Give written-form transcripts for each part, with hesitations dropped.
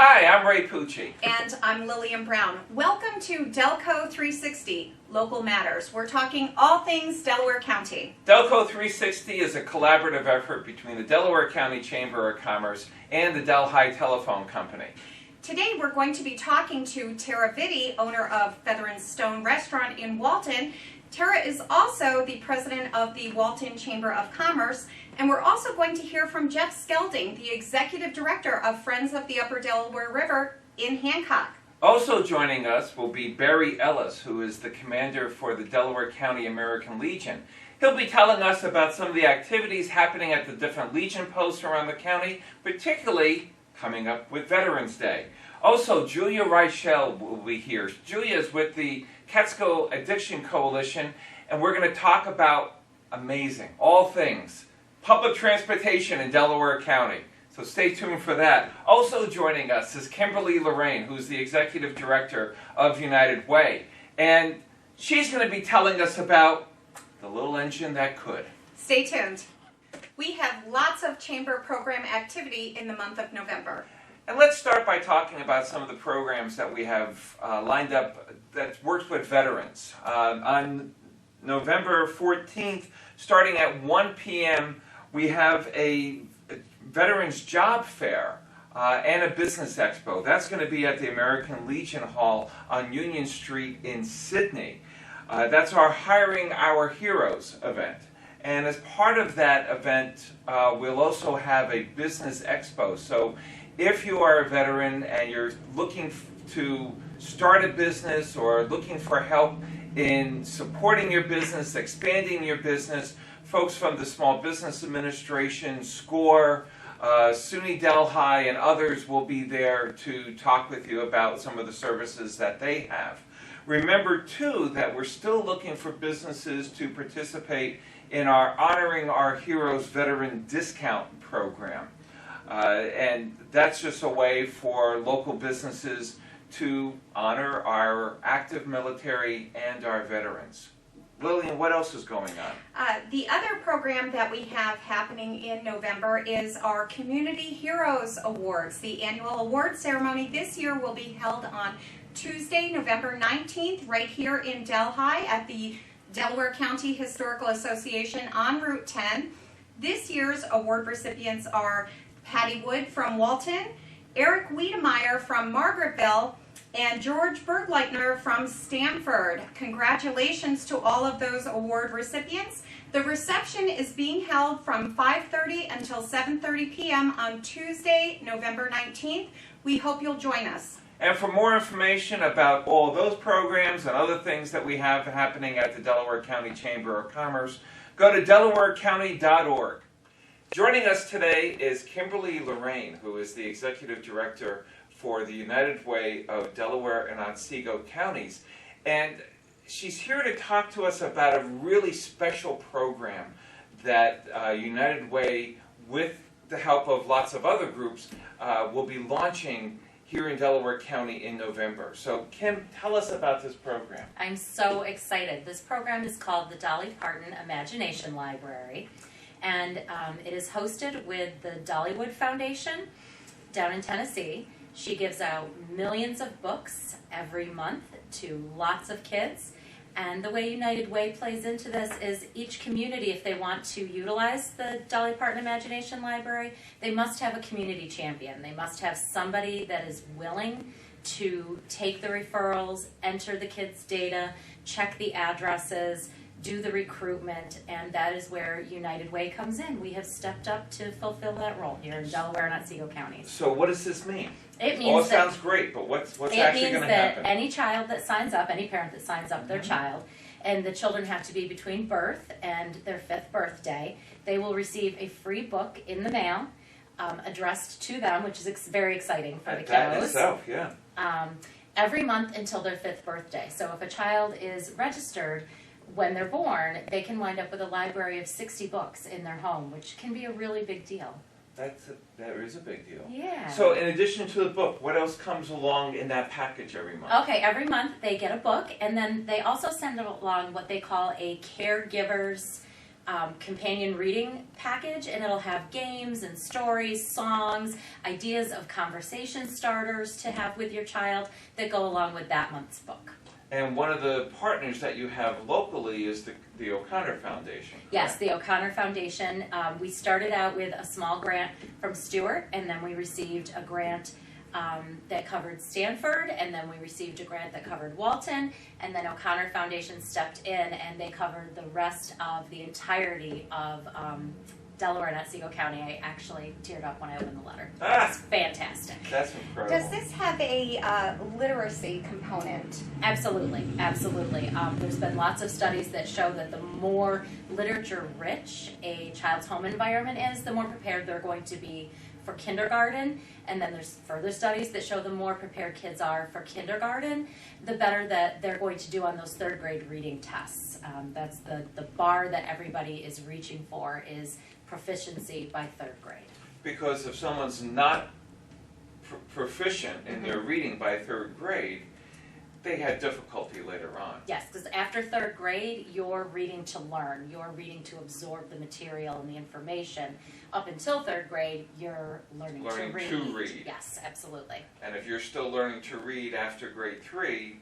Hi, I'm Ray Pucci. And I'm Lillian Brown. Welcome to DelCo 360, Local Matters. We're talking all things Delaware County. DelCo 360 is a collaborative effort between the Delaware County Chamber of Commerce and the Delhi Telephone Company. Today we're going to be talking to Tara Vitti, owner of Feather and Stone Restaurant in Walton. Tara is also the president of the Walton Chamber of Commerce, and we're also going to hear from Jeff Skelding, the executive director of Friends of the Upper Delaware River in Hancock. Also joining us will be Barry Ellis, who is the commander for the Delaware County American Legion. He'll be telling us about some of the activities happening at the different Legion posts around the county, particularly coming up with Veterans Day. Also, Julia Reischel will be here. Julia is with the Catskill Addiction Coalition, and we're going to talk about all things public transportation in Delaware County. So stay tuned for that. Also joining us is Kimberly Lorraine, who's the executive director of United Way. And she's going to be telling us about the little engine that could. Stay tuned. We have lots of chamber program activity in the month of November. And let's start by talking about some of the programs that we have lined up that works with veterans. On November 14th, starting at 1 p.m., we have a Veterans Job Fair and a Business Expo. That's going to be at the American Legion Hall on Union Street in Sydney. That's our Hiring Our Heroes event. And as part of that event, we'll also have a Business Expo. So if you are a veteran and you're looking to start a business or looking for help in supporting your business, expanding your business, folks from the Small Business Administration, SCORE, SUNY Delhi, and others will be there to talk with you about some of the services that they have. Remember, too, that we're still looking for businesses to participate in our Honoring Our Heroes Veteran Discount Program. And that's just a way for local businesses to honor our active military and our veterans. Lillian, what else is going on? The other program that we have happening in November is our Community Heroes Awards. The annual award ceremony this year will be held on Tuesday, November 19th, right here in Delhi at the Delaware County Historical Association on Route 10. This year's award recipients are Patty Wood from Walton, Eric Wiedemeyer from Margaretville, and George Bergleitner from Stamford. Congratulations to all of those award recipients. The reception is being held from 5:30 until 7:30 p.m. on Tuesday, November 19th. We hope you'll join us. And for more information about all those programs and other things that we have happening at the Delaware County Chamber of Commerce, go to delawarecounty.org. Joining us today is Kimberly Lorraine, who is the executive director for the United Way of Delaware and Otsego counties. And she's here to talk to us about a really special program that United Way, with the help of lots of other groups, will be launching here in Delaware County in November. So Kim, tell us about this program. I'm so excited. This program is called the Dolly Parton Imagination Library, and it is hosted with the Dollywood Foundation down in Tennessee. She gives out millions of books every month to lots of kids. And the way United Way plays into this is each community, if they want to utilize the Dolly Parton Imagination Library, they must have a community champion. They must have somebody that is willing to take the referrals, enter the kids' data, check the addresses, do the recruitment, and that is where United Way comes in. We have stepped up to fulfill that role here in Delaware and Otsego counties. So what does this mean? It means sounds great, but what's actually going to happen? It means that any child that signs up, any parent that signs up their child, and the children have to be between birth and their 5th birthday, they will receive a free book in the mail addressed to them, which is very exciting for the kiddos. That in itself, yeah. Every month until their 5th birthday. So if a child is registered when they're born, they can wind up with a library of 60 books in their home, which can be a really big deal. That is a big deal. Yeah. So in addition to the book, what else comes along in that package every month? Okay, every month they get a book, and then they also send along what they call a caregiver's companion reading package, and it'll have games and stories, songs, ideas of conversation starters to have with your child that go along with that month's book. And one of the partners that you have locally is the O'Connor Foundation. Yes, the O'Connor Foundation. We started out with a small grant from Stewart, and then we received a grant that covered Stanford, and then we received a grant that covered Walton, and then O'Connor Foundation stepped in and they covered the rest of the entirety of Delaware and Otsego County. I actually teared up when I opened the letter. It's fantastic. That's incredible. Does this have a literacy component? Absolutely, absolutely. There's been lots of studies that show that the more literature-rich a child's home environment is, the more prepared they're going to be for kindergarten. And then there's further studies that show the more prepared kids are for kindergarten, the better that they're going to do on those third grade reading tests. That's the bar that everybody is reaching for, is proficiency by third grade. Because if someone's not proficient in their reading by third grade, they had difficulty later on. Yes, because after third grade, you're reading to learn. You're reading to absorb the material and the information. Up until third grade, you're learning to read. Yes, absolutely. And if you're still learning to read after grade 3,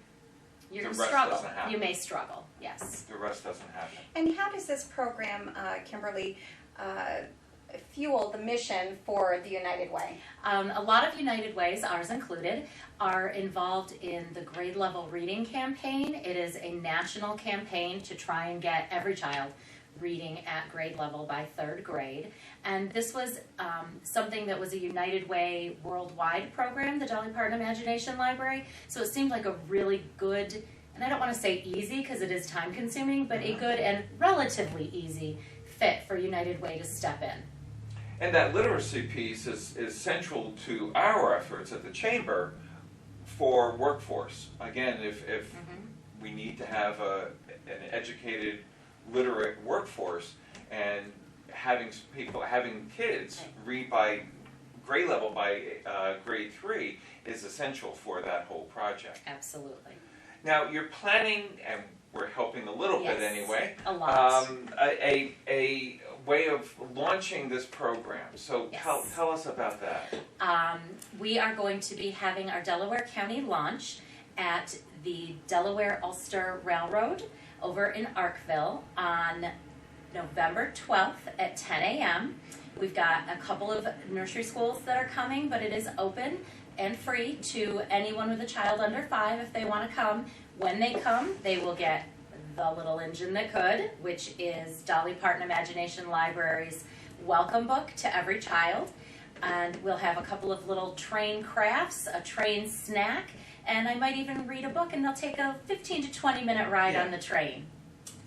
you're the going rest to struggle. doesn't happen. You may struggle, yes. The rest doesn't happen. And how does this program, Kimberly, fuel the mission for the United Way? A lot of United Ways, ours included, are involved in the grade level reading campaign. It is a national campaign to try and get every child reading at grade level by third grade. And this was something that was a United Way worldwide program, the Dolly Parton Imagination Library. So it seemed like a really good, and I don't want to say easy because it is time consuming, but a good and relatively easy fit for United Way to step in. And that literacy piece is central to our efforts at the Chamber for workforce. Again, if we need to have an educated, literate workforce, and having kids read by grade level by grade 3 is essential for that whole project. Absolutely. Now you're planning, and we're helping a little bit Yes, anyway, a lot. a way of launching this program. So Yes. tell us about that. We are going to be having our Delaware County launch at the Delaware-Ulster Railroad over in Arkville on November 12th at 10 a.m. We've got a couple of nursery schools that are coming, but it is open and free to anyone with a child under 5 if they want to come. When they come, they will get the little engine that could, which is Dolly Parton Imagination Library's welcome book to every child. And we'll have a couple of little train crafts, a train snack, and I might even read a book, and they'll take a 15 to 20 minute ride on the train.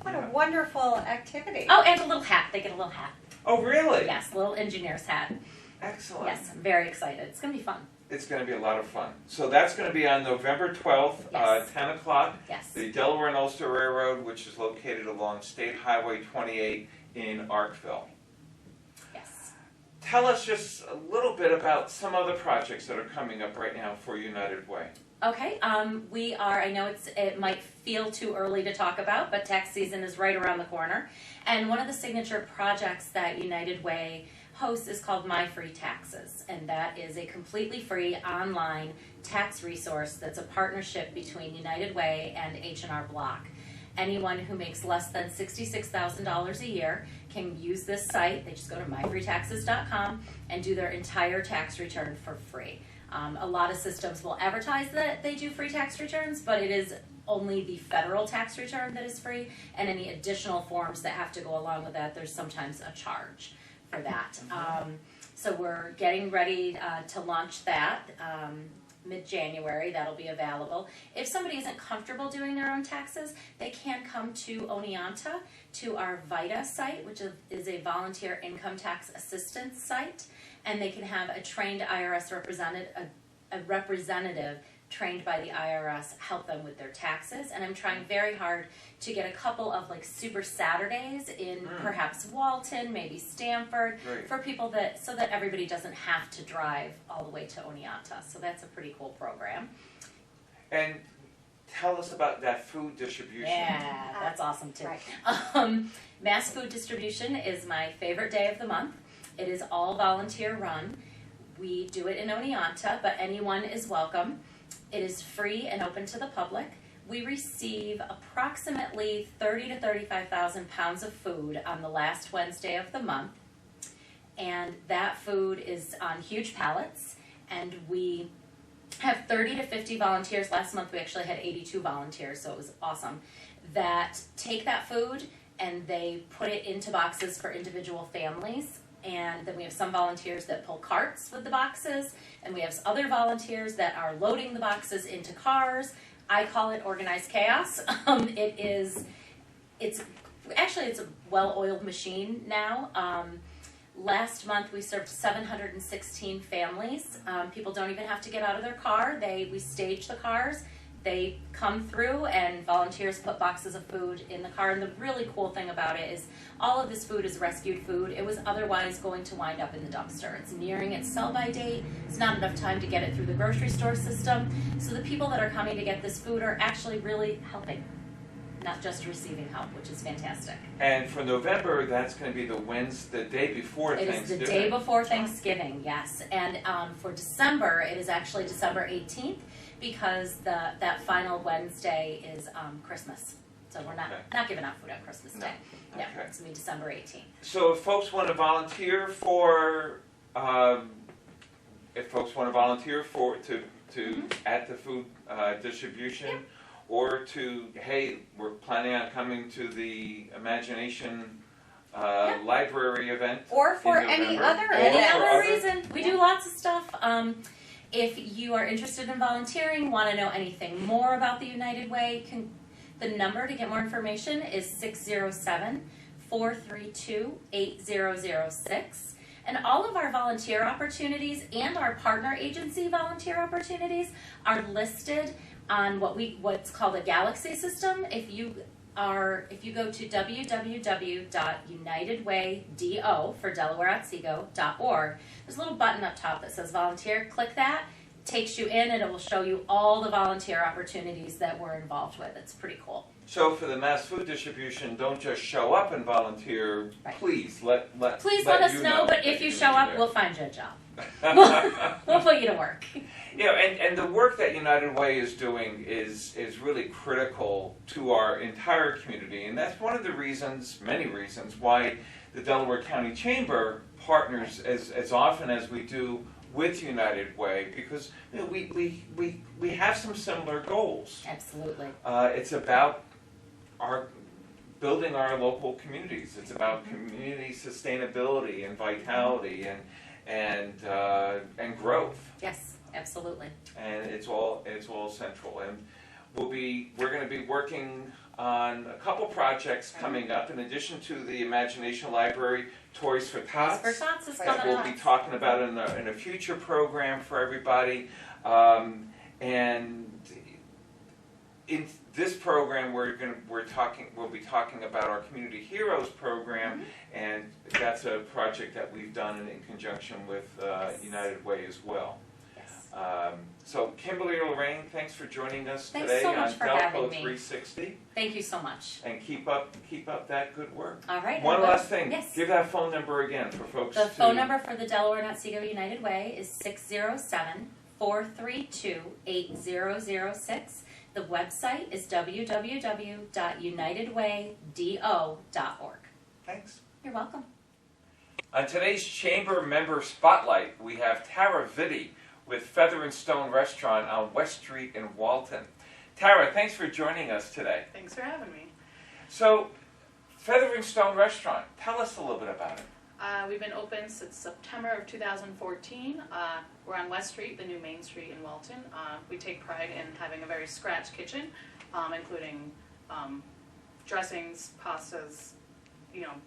What a wonderful activity. Oh, and a little hat. They get a little hat. Oh, really? Yes, a little engineer's hat. Excellent. Yes, I'm very excited. It's going to be fun. It's going to be a lot of fun. So that's going to be on November 12th, Yes. 10 o'clock. Yes. The Delaware and Ulster Railroad, which is located along State Highway 28 in Arkville. Yes. Tell us just a little bit about some other projects that are coming up right now for United Way. Okay, we are, I know it might feel too early to talk about, but tax season is right around the corner. And one of the signature projects that United Way hosts is called My Free Taxes. And that is a completely free online tax resource that's a partnership between United Way and H&R Block. Anyone who makes less than $66,000 a year can use this site. They just go to myfreetaxes.com and do their entire tax return for free. A lot of systems will advertise that they do free tax returns, but it is only the federal tax return that is free, and any additional forms that have to go along with that, there's sometimes a charge for that. So we're getting ready to launch that. Mid-January, that'll be available. If somebody isn't comfortable doing their own taxes, they can come to Oneonta, to our VITA site, which is a volunteer income tax assistance site, and they can have a trained IRS representative trained by the IRS help them with their taxes. And I'm trying very hard to get a couple of like super Saturdays in perhaps Walton, maybe Stanford, for people so that everybody doesn't have to drive all the way to Oneonta. So that's a pretty cool program. And tell us about that food distribution. Yeah, that's awesome too. Right. Mass food distribution is my favorite day of the month. It is all volunteer run. We do it in Oneonta, but anyone is welcome. It is free and open to the public. We receive approximately 30 to 35,000 pounds of food on the last Wednesday of the month. And that food is on huge pallets, and we have 30 to 50 volunteers. Last month we actually had 82 volunteers, so it was awesome, that take that food and they put it into boxes for individual families. And then we have some volunteers that pull carts with the boxes, and we have other volunteers that are loading the boxes into cars. I call it organized chaos. It's a well-oiled machine now. Last month we served 716 families. People don't even have to get out of their car. We stage the cars. They come through and volunteers put boxes of food in the car. And the really cool thing about it is all of this food is rescued food. It was otherwise going to wind up in the dumpster. It's nearing its sell-by date. It's not enough time to get it through the grocery store system. So the people that are coming to get this food are actually really helping, not just receiving help, which is fantastic. And for November, that's going to be the day before Thanksgiving. It is the day before Thanksgiving, yes. And for December, it is actually December 18th because that final Wednesday is Christmas. So we're not giving out food on Christmas Day. No, okay. It's going to be December 18th. So if folks want to volunteer at the food distribution, Yep. or hey, we're planning on coming to the Imagination Yep. library event, Or for in any November. other Or Any for other other- reason, we do lots of stuff. If you are interested in volunteering, want to know anything more about the United Way, the number to get more information is 607-432-8006. And all of our volunteer opportunities and our partner agency volunteer opportunities are listed on what's called a Galaxy system. If you go to www.unitedwaydo for DelawareOtsego.org, there's a little button up top that says volunteer. Click that, takes you in, and it will show you all the volunteer opportunities that we're involved with. It's pretty cool. So for the mass food distribution, don't just show up and volunteer. Right. Please let us you know, but that if you can show be up, there. we'll find you a job. We'll put you to work. You know, and the work that United Way is doing is really critical to our entire community, and that's one of the reasons, many reasons, why the Delaware County Chamber partners as often as we do with United Way, because you know, we have some similar goals. Absolutely. It's about building our local communities. It's about community sustainability and vitality and growth. Yes, absolutely. And it's all central. And we're going to be working on a couple projects coming up in addition to the Imagination Library. Toys for Tots. Toys for Tots is that coming we'll up. be talking about in a future program for everybody. And in this program, we'll be talking about our Community Heroes program, and that's a project that we've done in conjunction with United Way as well. Yes. So Kimberly or Lorraine, thanks for joining us Thanks today so much on for DelCo having me. 360, Thank you so much. and keep up that good work. All right. One I will. last thing, Yes. give that phone number again for folks. The phone number for the Delaware and Otsego United Way is 607-432-8006. The website is www.unitedwaydo.org. Thanks. You're welcome. On today's Chamber Member Spotlight, we have Tara Vitti with Feather and Stone Restaurant on West Street in Walton. Tara, thanks for joining us today. Thanks for having me. So, Feather and Stone Restaurant, tell us a little bit about it. We've been open since September of 2014. We're on West Street, the new Main Street in Walton. We take pride in having a very scratch kitchen, including dressings, pastas,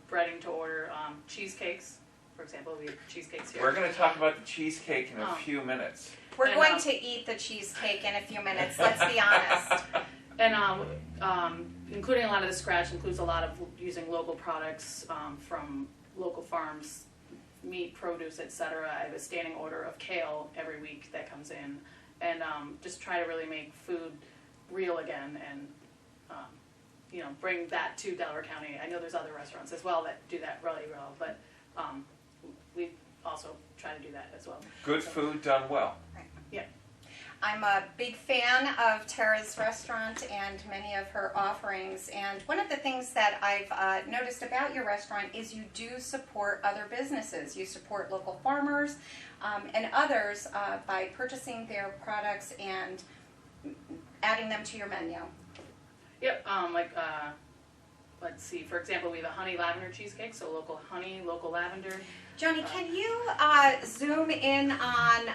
breading to order, cheesecakes. For example, we have cheesecakes here. We're going to talk about the cheesecake in a few minutes. We're going to eat the cheesecake in a few minutes, let's be honest. And including a lot of the scratch includes a lot of using local products from local farms, meat, produce, etc. I have a standing order of kale every week that comes in, and just try to really make food real again and, you know, bring that to Delaware County. I know there's other restaurants as well that do that really well, but we also try to do that as well. Good food done well. Yeah. I'm a big fan of Tara's restaurant and many of her offerings. And one of the things that I've noticed about your restaurant is you do support other businesses. You support local farmers and others by purchasing their products and adding them to your menu. Yep, let's see, for example, we have a honey lavender cheesecake, so local honey, local lavender. Joni, can you zoom in on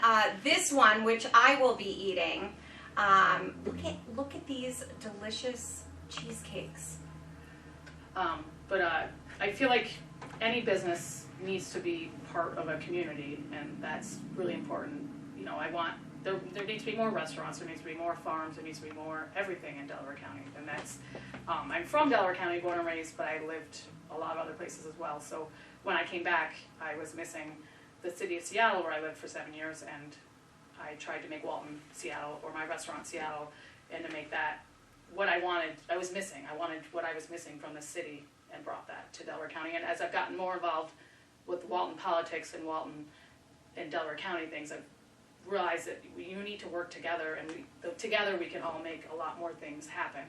this one, which I will be eating? Look at these delicious cheesecakes. I feel like any business needs to be part of a community, and that's really important. You know, there needs to be more restaurants, there needs to be more farms, there needs to be more everything in Delaware County, and that's, I'm from Delaware County, born and raised, but I lived a lot of other places as well, so when I came back, I was missing the city of Seattle, where I lived for 7 years, and I tried to make Walton Seattle, or my restaurant Seattle, and to make that what I wanted. I was missing. I wanted what I was missing from the city, and brought that to Delaware County. And as I've gotten more involved with Walton politics and Walton and Delaware County things, I've realized that you need to work together, and together we can all make a lot more things happen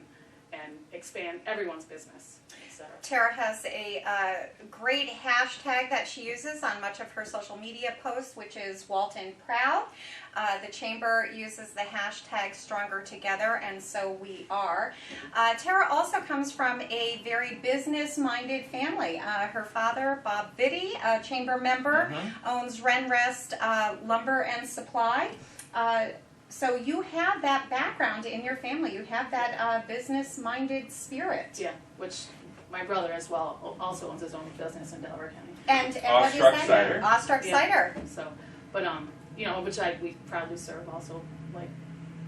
and expand everyone's business, etc. Tara has a great hashtag that she uses on much of her social media posts, which is Walton Proud. The Chamber uses the hashtag Stronger Together, and so we are. Tara also comes from a very business-minded family. Her father, Bob Vitti, a Chamber member, owns Renrest Lumber and Supply. So you have that background in your family. You have that business-minded spirit. Yeah, which my brother as well also owns his own business in Delaware County. And what is Awestruck that? Cider. Awestruck Cider. So, but you know, which we proudly serve also, like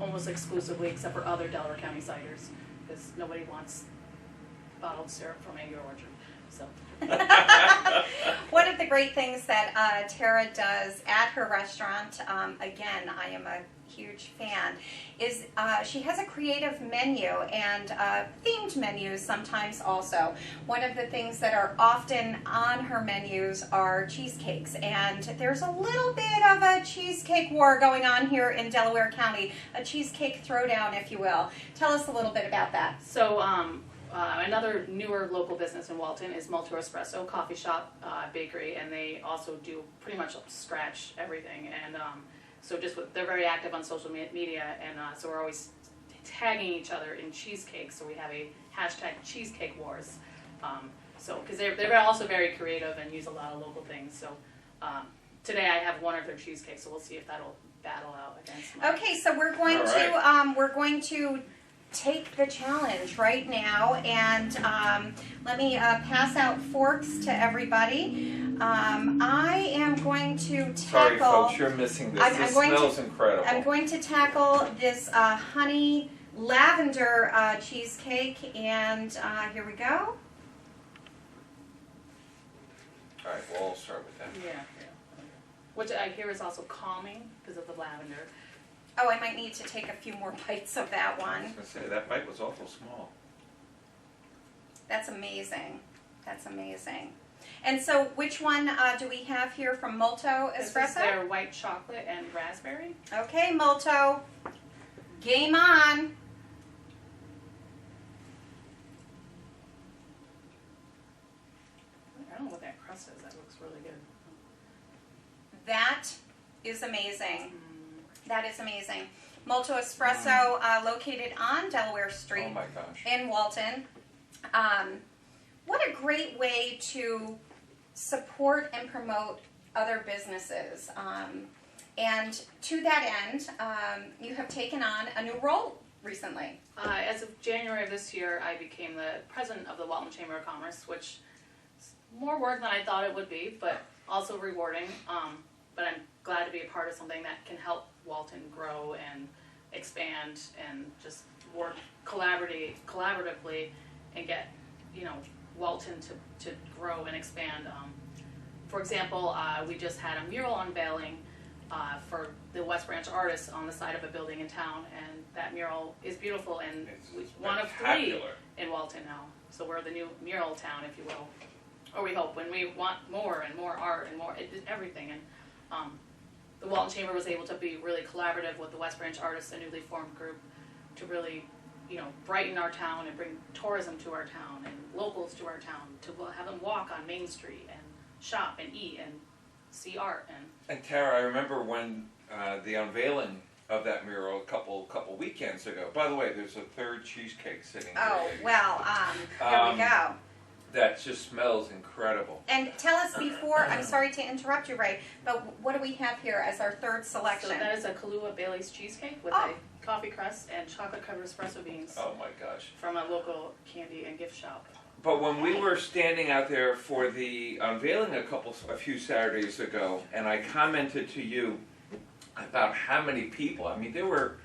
almost exclusively, except for other Delaware County ciders, because nobody wants bottled syrup from Angry Orchard. So. One of the great things that Tara does at her restaurant, again, I am a huge fan, is she has a creative menu and themed menus sometimes also. One of the things that are often on her menus are cheesecakes, and there's a little bit of a cheesecake war going on here in Delaware County, a cheesecake throwdown, if you will. Tell us a little bit about that. So, another newer local business in Walton is Multo Espresso Coffee Shop Bakery, and they also do pretty much scratch everything. And so they're very active on social media, and so we're always tagging each other in cheesecakes. So we have a hashtag Cheesecake Wars. So because they're also very creative and use a lot of local things. So today I have one of their cheesecakes, so we'll see if that'll battle out against mine. Okay, so we're going to take the challenge right now, and let me pass out forks to everybody. I am going to tackle... Sorry folks, you're missing this. This smells incredible. I'm going to tackle this honey lavender cheesecake, and here we go. Alright, we'll all start with that. Yeah. Which I hear is also calming because of the lavender. Oh, I might need to take a few more bites of that one. I was going to say, that bite was awful small. That's amazing. That's amazing. And so which one do we have here from Multo Espresso? This is their white chocolate and raspberry. Okay, Multo. Game on. I don't know what that crust is. That looks really good. That is amazing. That is amazing. Multo Espresso, located on Delaware Street Oh my gosh. in Walton. What a great way to support and promote other businesses. And to that end, you have taken on a new role recently. As of January of this year, I became the president of the Walton Chamber of Commerce, which is more work than I thought it would be, but also rewarding. But I'm glad to be a part of something that can help Walton grow and expand and just work collaboratively and get, Walton to grow and expand. For example, we just had a mural unveiling for the West Branch artists on the side of a building in town, and that mural is beautiful, and It's one of 3 spectacular. in Walton now. So we're the new mural town, if you will, or we hope. When we want more and more art and more everything, and the Walton Chamber was able to be really collaborative with the West Branch artists, a newly formed group, to really, brighten our town and bring tourism to our town and locals to our town, to have them walk on Main Street and shop and eat and see art. And Tara, I remember when the unveiling of that mural a couple weekends ago. By the way, there's a third cheesecake sitting there. Oh, well, here we go. That just smells incredible. And tell us before, I'm sorry to interrupt you, Ray, but what do we have here as our third selection? So that is a Kahlua Bailey's cheesecake with Oh. a coffee crust and chocolate covered espresso beans Oh my gosh. from a local candy and gift shop. But when we were standing out there for the unveiling a few Saturdays ago, and I commented to you about how many people, I mean, there were,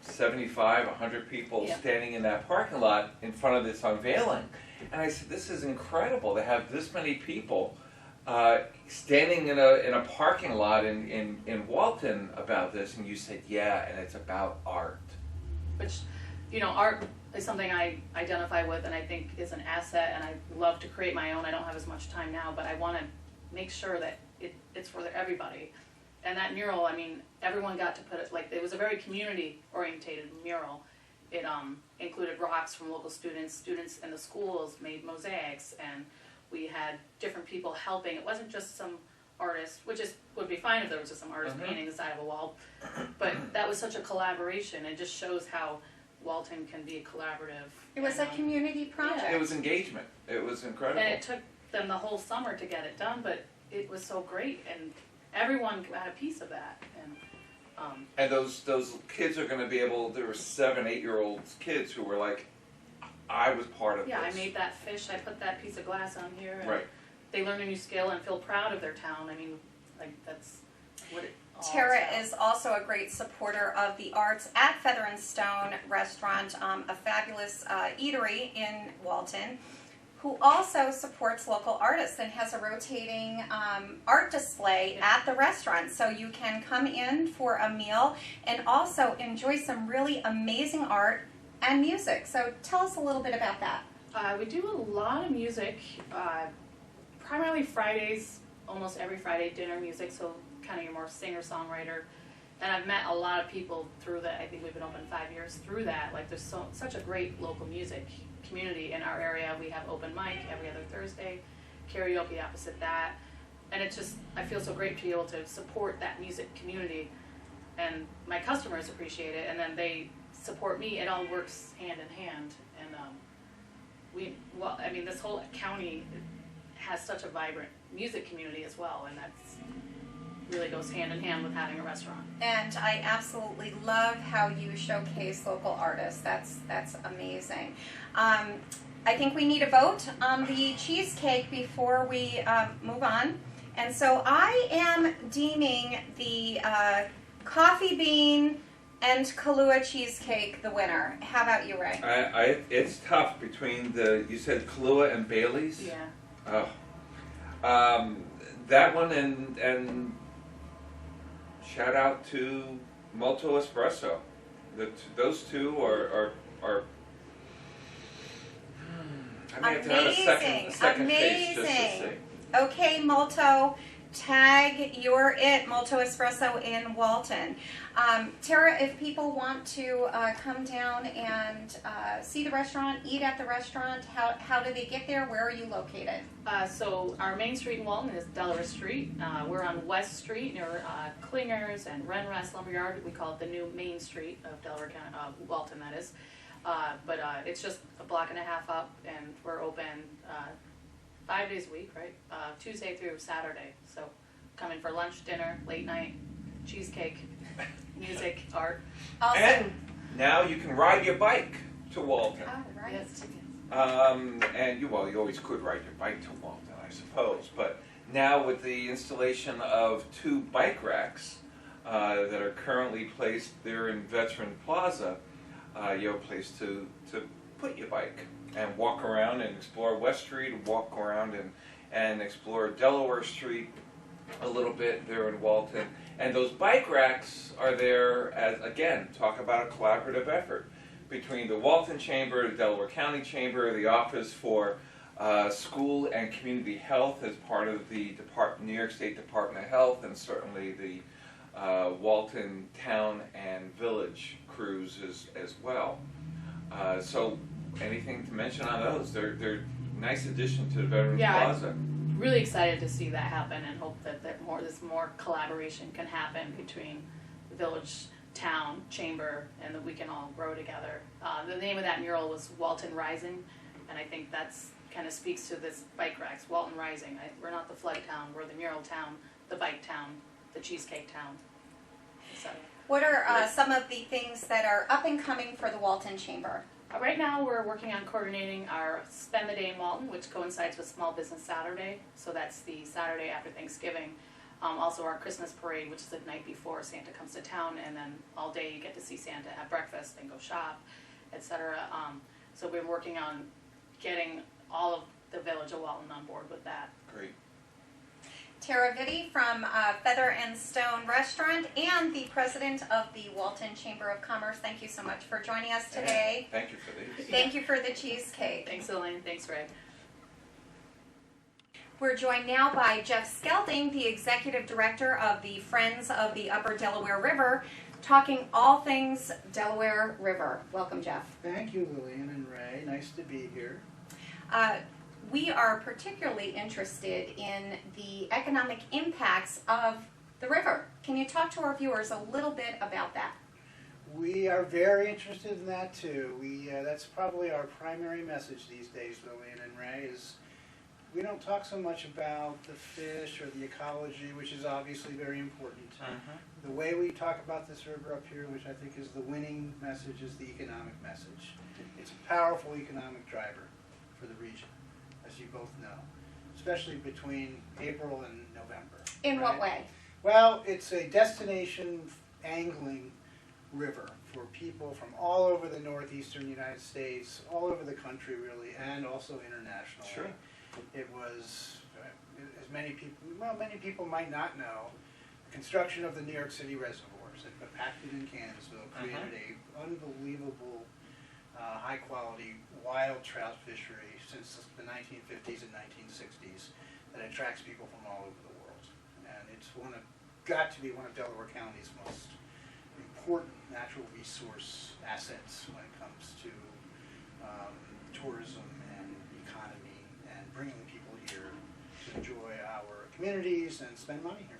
75, 100 people Yeah. standing in that parking lot in front of this unveiling. And I said, this is incredible to have this many people standing in a parking lot in Walton about this. And you said, yeah, and it's about art. Which, art is something I identify with and I think is an asset, and I love to create my own. I don't have as much time now, but I want to make sure that it's for everybody. And that mural, I mean, everyone got to put it, it was a very community-orientated mural. It included rocks from local students in the schools made mosaics, and we had different people helping. It wasn't just some artist, which would be fine if there was just some artist painting the side of a wall, but that was such a collaboration. It just shows how Walton can be collaborative. It was a community project. It was engagement. It was incredible. And it took them the whole summer to get it done, but it was so great, and everyone had a piece of that. And those kids are going to be able, there were 7, 8-year-old kids who were like, I was part of Yeah, this. I made that fish, I put that piece of glass on here, and Right. they learn a new skill and feel proud of their town. I mean, that's what it all Tara about. is also a great supporter of the arts at Feather and Stone Restaurant, a fabulous eatery in Walton, who also supports local artists and has a rotating art display at the restaurant. So you can come in for a meal and also enjoy some really amazing art and music. So tell us a little bit about that. We do a lot of music, primarily Fridays, almost every Friday, dinner music, so kind of your more singer-songwriter. And I've met a lot of people through that. I think we've been open 5 years through that. There's such a great local music community in our area. We have open mic every other Thursday, karaoke opposite that. And it's just, I feel so great to be able to support that music community. And my customers appreciate it, and then they support me. It all works hand in hand. And this whole county has such a vibrant music community as well, and that's really goes hand in hand with having a restaurant. And I absolutely love how you showcase local artists. That's amazing. I think we need a vote on the cheesecake before we move on. And so I am deeming the coffee bean and Kahlua cheesecake the winner. How about you, Ray? It's tough between you said Kahlua and Bailey's? Yeah. Oh. That one and shout out to Molto Espresso. Those two are I may have to have a second taste just to see. Okay, Molto, tag you're it, Molto Espresso in Walton. Tara, if people want to come down and see the restaurant, eat at the restaurant, how do they get there? Where are you located? So our main street in Walton is Delaware Street. We're on West Street near Klingers and Renrest Lumberyard. We call it the new Main Street of Delaware County, Walton that is. But it's just a block and a half up, and we're open 5 days a week, right? Tuesday through Saturday. So come in for lunch, dinner, late night, cheesecake, music, art. Also, And now you can ride your bike to Walton. oh, right. Yes. And you always could ride your bike to Walton, I suppose. But now with the installation of 2 bike racks that are currently placed there in Veteran Plaza, you have a place to put your bike and walk around and explore West Street, walk around and explore Delaware Street, a little bit there in Walton. And those bike racks are there as, again, talk about a collaborative effort between the Walton Chamber, the Delaware County Chamber, the Office for School and Community Health as part of the New York State Department of Health, and certainly the Walton Town and Village crews as well. So anything to mention on those? They're nice addition to the Veterans Plaza. Really excited to see that happen, and hope that this more collaboration can happen between the village, town, chamber, and that we can all grow together. The name of that mural was Walton Rising, and I think that's kind of speaks to this bike racks, Walton Rising. We're not the flood town, we're the mural town, the bike town, the cheesecake town, etc. What are some of the things that are up and coming for the Walton Chamber? Right now, we're working on coordinating our Spend the Day in Walton, which coincides with Small Business Saturday. So that's the Saturday after Thanksgiving. Also our Christmas parade, which is the night before Santa comes to town, and then all day you get to see Santa, have breakfast, and go shop, etc. So we're working on getting all of the village of Walton on board with that. Great. Tara Vitti from Feather and Stone Restaurant and the president of the Walton Chamber of Commerce. Thank you so much for joining us today. Thank you for these. Thank you for the cheesecake. Thanks, Elaine. Thanks, Ray. We're joined now by Jeff Skelding, the executive director of the Friends of the Upper Delaware River, talking all things Delaware River. Welcome, Jeff. Thank you, Lillian and Ray. Nice to be here. We are particularly interested in the economic impacts of the river. Can you talk to our viewers a little bit about that? We are very interested in that too. That's probably our primary message these days, Lillian and Ray, is we don't talk so much about the fish or the ecology, which is obviously very important. The way we talk about this river up here, which I think is the winning message, is the economic message. It's a powerful economic driver for the region, as you both know, especially between April and November. In what way? Well, it's a destination angling river for people from all over the northeastern United States, all over the country really, and also internationally. Sure. It was, as many people might not know, the construction of the New York City reservoirs at Pacton and Cannonsville created a unbelievable high-quality wild trout fishery since the 1950s and 1960s that attracts people from all over the world. And it's got to be one of Delaware County's most important natural resource assets when it comes to tourism and economy and bringing people here to enjoy our communities and spend money here.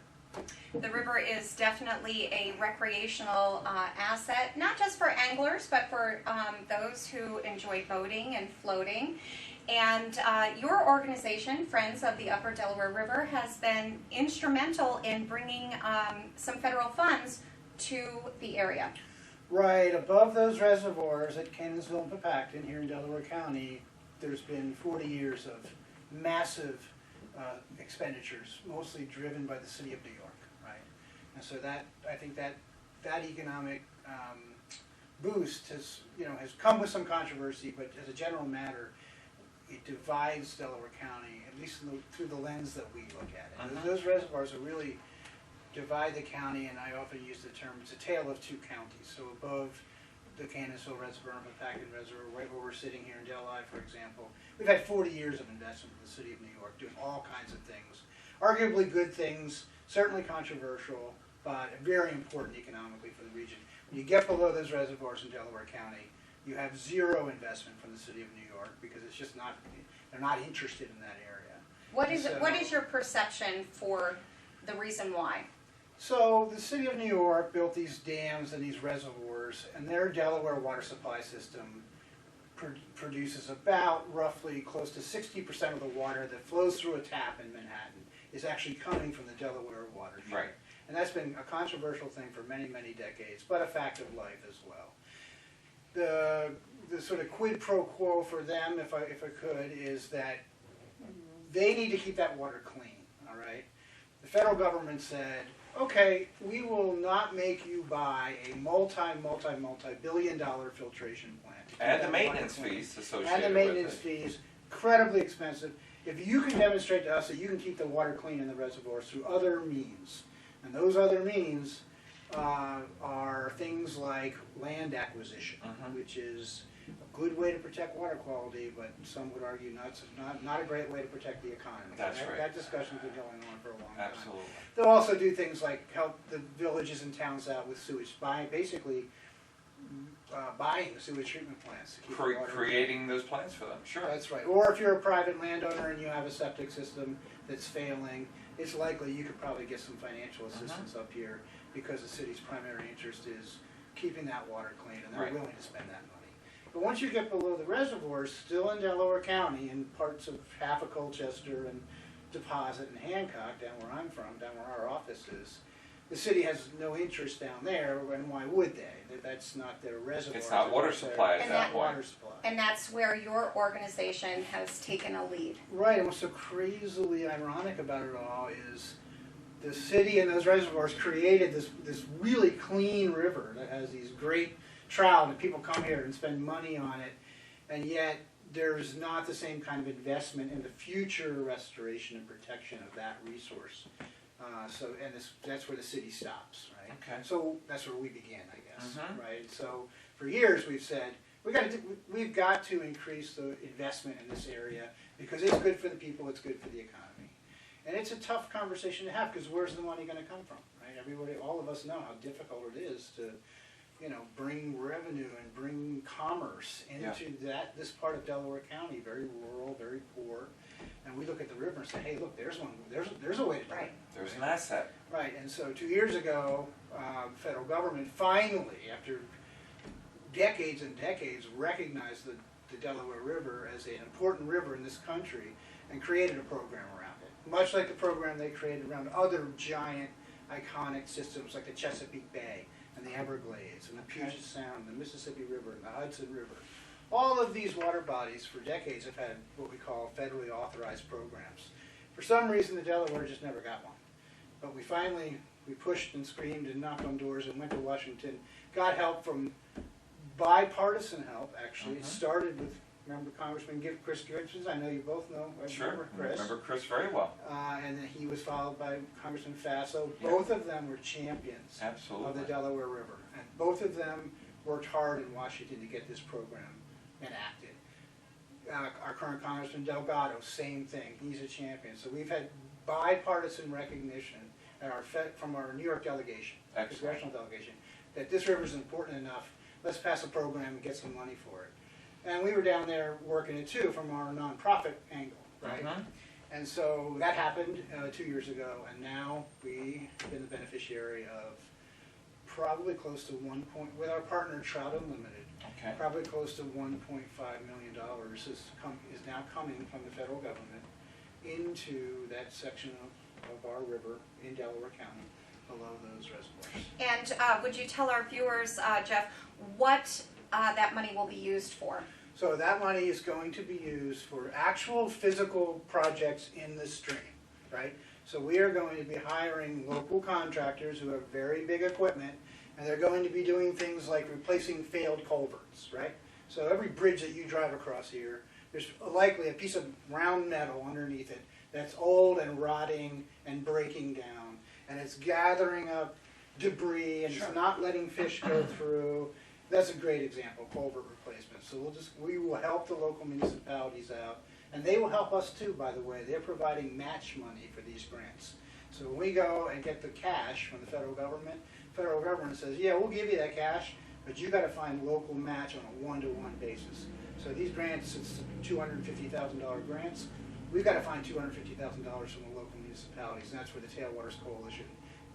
The river is definitely a recreational asset, not just for anglers, but for those who enjoy boating and floating. And your organization, Friends of the Upper Delaware River, has been instrumental in bringing some federal funds to the area. Right, above those reservoirs at Cannonsville and Pacton here in Delaware County, there's been 40 years of massive expenditures, mostly driven by the city of New York, right? And so that, I think that economic boost has come with some controversy, but as a general matter, it divides Delaware County, at least through the lens that we look at it. And those reservoirs are really divide the county, and I often use the term, it's a tale of two counties. So above the Cannonsville Reservoir and the Pacton Reservoir, right where we're sitting here in Delhi, for example, we've had 40 years of investment in the city of New York, doing all kinds of things. Arguably good things, certainly controversial, but very important economically for the region. When you get below those reservoirs in Delaware County, you have zero investment from the city of New York because it's just not, they're not interested in that area. What is your perception for the reason why? So the city of New York built these dams and these reservoirs, and their Delaware water supply system produces about roughly close to 60% of the water that flows through a tap in Manhattan is actually coming from the Delaware watershed. Right. And that's been a controversial thing for many, many decades, but a fact of life as well. The sort of quid pro quo for them, if I could, is that they need to keep that water clean, all right? The federal government said, okay, we will not make you buy a multi-billion-dollar filtration plant. And the maintenance fees associated with it. And the maintenance fees, incredibly expensive. if you can demonstrate to us that you can keep the water clean in the reservoirs through other means, and those other means are things like land acquisition, which is a good way to protect water quality, but some would argue not a great way to protect the economy. That's right. That discussion's been going on for a long time. Absolutely. They'll also do things like help the villages and towns out with sewage, basically buying sewage treatment plants. To keep the water Creating those plants for them, sure. That's right. Or if you're a private landowner and you have a septic system that's failing, it's likely you could probably get some financial assistance up here because the city's primary interest is keeping that water clean, and they're willing to spend that money. But once you get below the reservoirs, still in Delaware County, in parts of half of Colchester and Deposit and Hancock, down where I'm from, down where our office is, the city has no interest down there, and why would they? That's not their reservoir. It's not water supply at that point. Water supply. And that's where your organization has taken a lead. Right, and what's so crazily ironic about it all is the city and those reservoirs created this really clean river that has these great trout, and people come here and spend money on it, and yet there's not the same kind of investment in the future restoration and protection of that resource. That's where the city stops, right? Okay. So that's where we began, I guess, right? So for years we've said we've got to increase the investment in this area because it's good for the people, it's good for the economy, and it's a tough conversation to have because where's the money going to come from, right? Everybody, all of us know how difficult it is to, bring revenue and bring commerce into this part of Delaware County, very rural, very poor. And we look at the river and say, hey, look, there's a way to do it. There's an asset. Right, and so 2 years ago, the federal government finally, after decades and decades, recognized the Delaware River as an important river in this country and created a program around it. Much like the program they created around other giant, iconic systems like the Chesapeake Bay and the Everglades and the Puget Sound, the Mississippi River and the Hudson River. All of these water bodies for decades have had what we call federally authorized programs. For some reason, the Delaware just never got one. But we pushed and screamed and knocked on doors and went to Washington, got help from bipartisan help, actually. It started with, remember Congressman Chris Gibson? I know you both know. Sure, Chris. I remember Chris very well. And then he was followed by Congressman Faso. Both of them were champions of the Delaware River. And both of them worked hard in Washington to get this program enacted. Our current Congressman Delgado, same thing. He's a champion. So we've had bipartisan recognition from our New York delegation, congressional delegation, that this river is important enough. Let's pass a program and get some money for it. And we were down there working it too from our nonprofit angle, right? And so that happened 2 years ago, and now we've been the beneficiary of probably close to with our partner Trout Unlimited. Probably close to $1.5 million is now coming from the federal government into that section of our river in Delaware County below those reservoirs. And would you tell our viewers, Jeff, what that money will be used for? So that money is going to be used for actual physical projects in the stream, right? So we are going to be hiring local contractors who have very big equipment, and they're going to be doing things like replacing failed culverts, right? So every bridge that you drive across here, there's likely a piece of round metal underneath it that's old and rotting and breaking down, and it's gathering up debris, and it's not letting fish go through. That's a great example, culvert replacement. So we will help the local municipalities out, and they will help us too, by the way. They're providing match money for these grants. So when we go and get the cash from the federal government says, yeah, we'll give you that cash, but you got to find local match on a one-to-one basis. So these grants, it's $250,000 grants. We've got to find $250,000 from the local municipalities, and that's where the Tailwaters Coalition,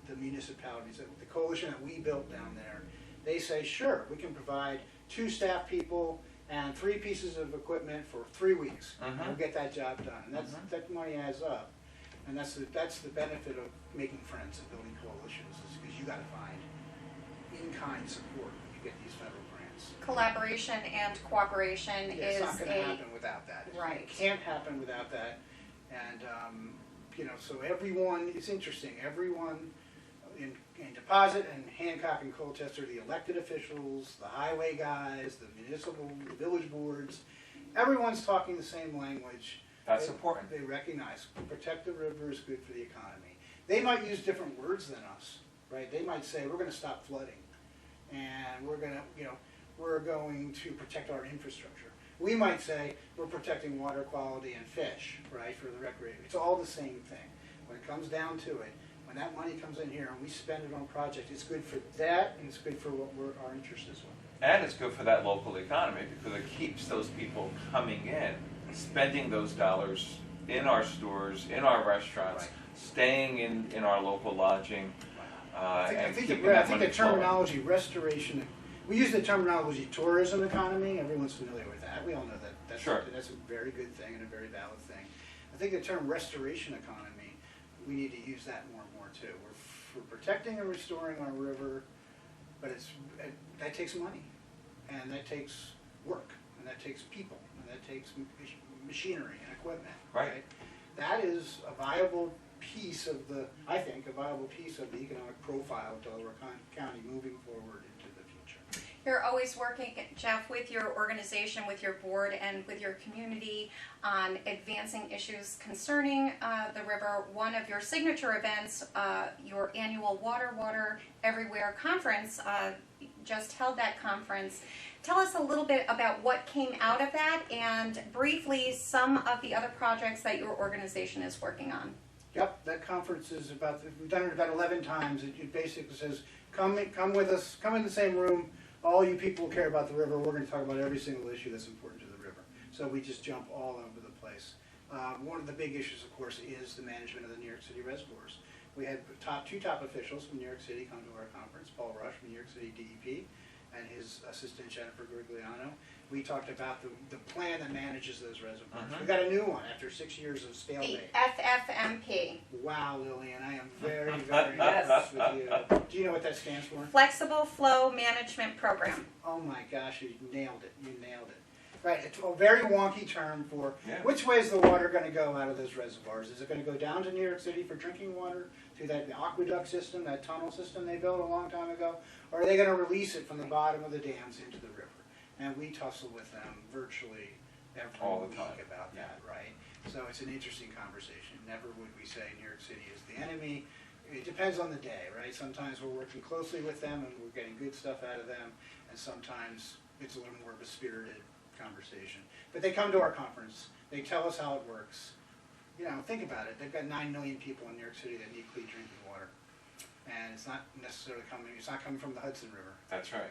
the municipalities, the coalition that we built down there, they say, sure, we can provide 2 staff people and 3 pieces of equipment for 3 weeks. And we'll get that job done. And that money adds up. And that's the benefit of making friends and building coalitions, is because you got to find in-kind support when you get these federal grants. Collaboration and cooperation is it's not going to happen without that. Right. It can't happen without that. And so everyone, it's interesting. Everyone in Deposit and Hancock and Colchester, the elected officials, the highway guys, the municipal, the village boards, everyone's talking the same language That's important. They recognize protect the river is good for the economy. They might use different words than us, right? They might say we're going to stop flooding, and we're going to protect our infrastructure. We might say we're protecting water quality and fish, right, for the recreation. It's all the same thing. When it comes down to it, when that money comes in here and we spend it on projects, it's good for that, and it's good for what our interest is with. And it's good for that local economy because it keeps those people coming in, spending those dollars in our stores, in our restaurants, Right. staying in our local lodging, I think keeping the that money flowing. terminology restoration, we use the terminology tourism economy. Everyone's familiar with that. We all know that. That's a very good thing and a very valid thing. I think the term restoration economy, we need to use that more and more too. We're protecting and restoring our river, but that takes money, and that takes work, and that takes people, and that takes machinery and equipment. Right. That is a viable piece of the economic profile of Delaware County moving forward into the future. You're always working, Jeff, with your organization, with your board, and with your community on advancing issues concerning the river. One of your signature events, your annual Water Everywhere conference, just held that conference. Tell us a little bit about what came out of that, and briefly some of the other projects that your organization is working on. Yep, that conference is we've done it about 11 times. It basically says, come with us, come in the same room. All you people who care about the river, we're going to talk about every single issue that's important to the river. So we just jump all over the place. One of the big issues, of course, is the management of the New York City reservoirs. We had two top officials from New York City come to our conference, Paul Rush from New York City DEP and his assistant Jennifer Grigliano. We talked about the plan that manages those reservoirs. We got a new one after 6 years of The stalemate. FFMP. Wow, Lillian, I am very, very impressed with you. Do you know what that stands for? Flexible Flow Management Program. Oh my gosh, you nailed it. You nailed it. Right, it's a very wonky term for which way is the water going to go out of those reservoirs? Is it going to go down to New York City for drinking water, through that aqueduct system, that tunnel system they built a long time ago? Or are they going to release it from the bottom of the dams into the river? And we tussle with them virtually every week about that, right? So it's an interesting conversation. Never would we say New York City is the enemy. It depends on the day, right? Sometimes we're working closely with them and we're getting good stuff out of them, and sometimes it's a little more of a spirited conversation. But they come to our conference, they tell us how it works. You know, think about it. They've got 9 million people in New York City that need clean drinking water. And it's not necessarily it's not coming from the Hudson River. That's right.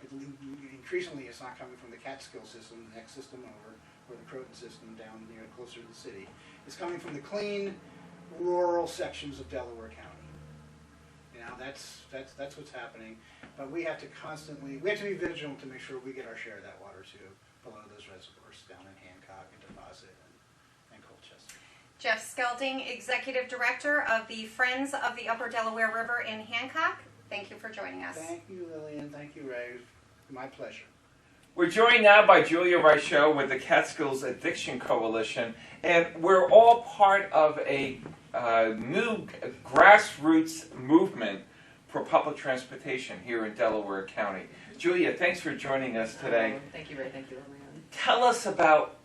Increasingly, it's not coming from the Catskill system, the next system over, or the Croton system down closer to the city. It's coming from the clean, rural sections of Delaware County. You know, that's what's happening. But we have to be vigilant to make sure we get our share of that water too, below those reservoirs down in Hancock and Deposit and Colchester. Jeff Skelding, Executive Director of the Friends of the Upper Delaware River in Hancock. Thank you for joining us. Thank you, Lillian. Thank you, Ray. My pleasure. We're joined now by Julia Reischel with the Catskill Addiction Coalition, and we're all part of a new grassroots movement for public transportation here in Delaware County. Julia, thanks for joining us today. Thank you, Ray. Thank you, Lorraine. Tell us about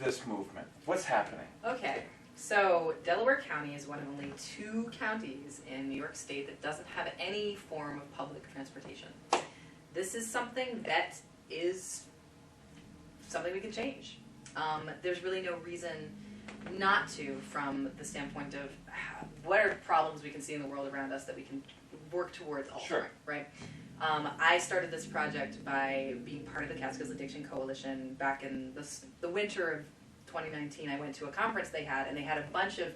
this movement. What's happening? Okay, so Delaware County is one of only 2 counties in New York State that doesn't have any form of public transportation. This is something that is something we can change. There's really no reason not to, from the standpoint of what are problems we can see in the world around us that we can work towards altering, right? I started this project by being part of the Catskill Addiction Coalition back in the winter of 2019. I went to a conference they had, and they had a bunch of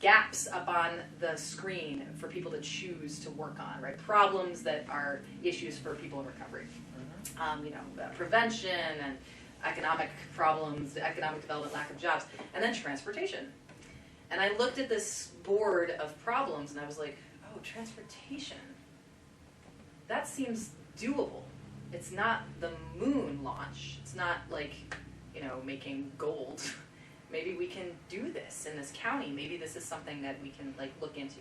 gaps up on the screen for people to choose to work on, right? Problems that are issues for people in recovery. Prevention and economic problems, economic development, lack of jobs, and then transportation. And I looked at this board of problems and I was like, oh, transportation. That seems doable. It's not the moon launch. It's not like, making gold. Maybe we can do this in this county. Maybe this is something that we can look into.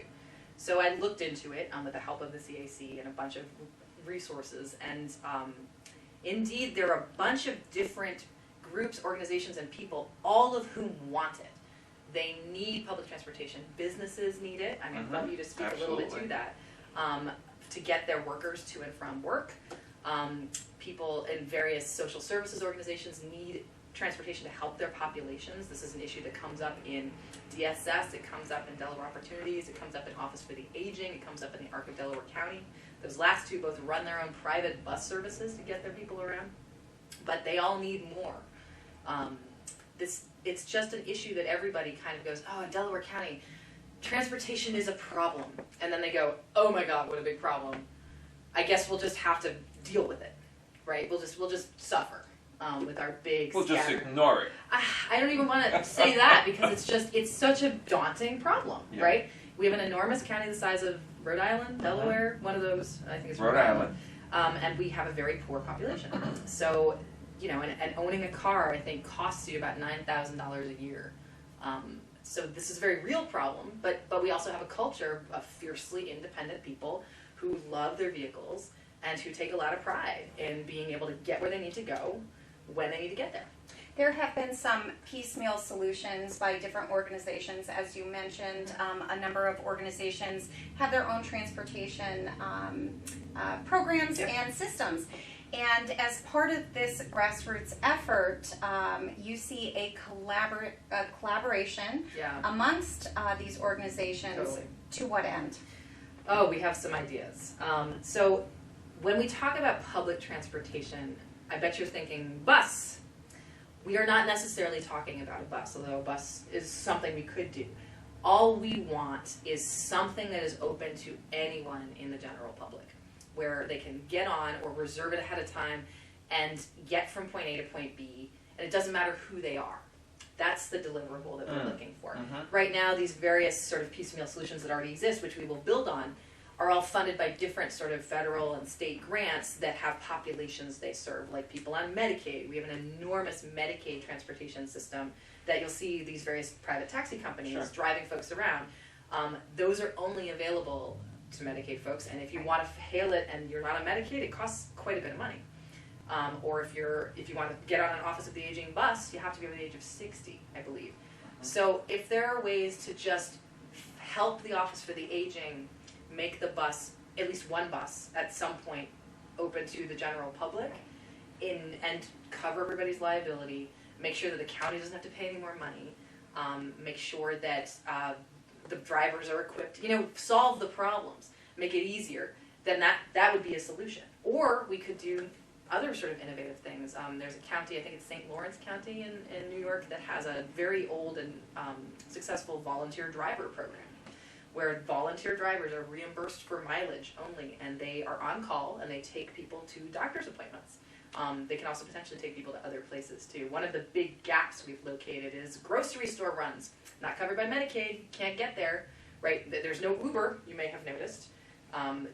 So I looked into it with the help of the CAC and a bunch of resources, and indeed there are a bunch of different groups, organizations, and people, all of whom want it. They need public transportation. Businesses need it. I mean, I'd love you to speak a little bit to that. To get their workers to and from work. People in various social services organizations need transportation to help their populations. This is an issue that comes up in DSS, it comes up in Delaware Opportunities, it comes up in Office for the Aging, it comes up in the ARC of Delaware County. Those last two both run their own private bus services to get their people around, but they all need more. It's just an issue that everybody kind of goes, oh, in Delaware County, transportation is a problem. And then they go, oh my God, what a big problem. I guess we'll just have to deal with it, right? We'll just suffer with our big We'll just ignore it. I don't even want to say that because it's such a daunting problem, right? We have an enormous county the size of Rhode Island, Delaware, one of those, I think it's Rhode Island. And we have a very poor population. So, you know, and owning a car, I think, costs you about $9,000 a year. So this is a very real problem, but we also have a culture of fiercely independent people who love their vehicles and who take a lot of pride in being able to get where they need to go when they need to get there. There have been some piecemeal solutions by different organizations. As you mentioned, a number of organizations have their own transportation programs and systems. And as part of this grassroots effort, you see a collaboration amongst these organizations. Totally. To what end? Oh, we have some ideas. So when we talk about public transportation, I bet you're thinking bus. We are not necessarily talking about a bus, although a bus is something we could do. All we want is something that is open to anyone in the general public, where they can get on or reserve it ahead of time and get from point A to point B, and it doesn't matter who they are. That's the deliverable that we're looking for. Right now, these various sort of piecemeal solutions that already exist, which we will build on, are all funded by different sort of federal and state grants that have populations they serve, like people on Medicaid. We have an enormous Medicaid transportation system that you'll see these various private taxi companies driving folks around. Those are only available to Medicaid folks, and if you want to hail it and you're not on Medicaid, it costs quite a bit of money. Or if you want to get on an Office of the Aging bus, you have to be over the age of 60, I believe. So if there are ways to just help the Office for the Aging make the bus, at least one bus, at some point open to the general public, and cover everybody's liability, make sure that the county doesn't have to pay any more money, make sure that the drivers are equipped, solve the problems, make it easier, then that would be a solution. Or we could do other sort of innovative things. There's a county, I think it's St. Lawrence County in New York, that has a very old and successful volunteer driver program, where volunteer drivers are reimbursed for mileage only, and they are on call and they take people to doctor's appointments. They can also potentially take people to other places too. One of the big gaps we've located is grocery store runs. Not covered by Medicaid, can't get there, right? There's no Uber, you may have noticed,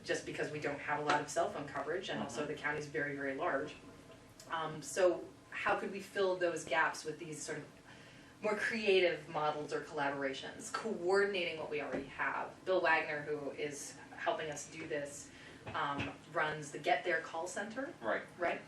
just because we don't have a lot of cell phone coverage, and also the county's very, very large. So how could we fill those gaps with these sort of more creative models or collaborations, coordinating what we already have? Bill Wagner, who is helping us do this, runs the Get There call center, right?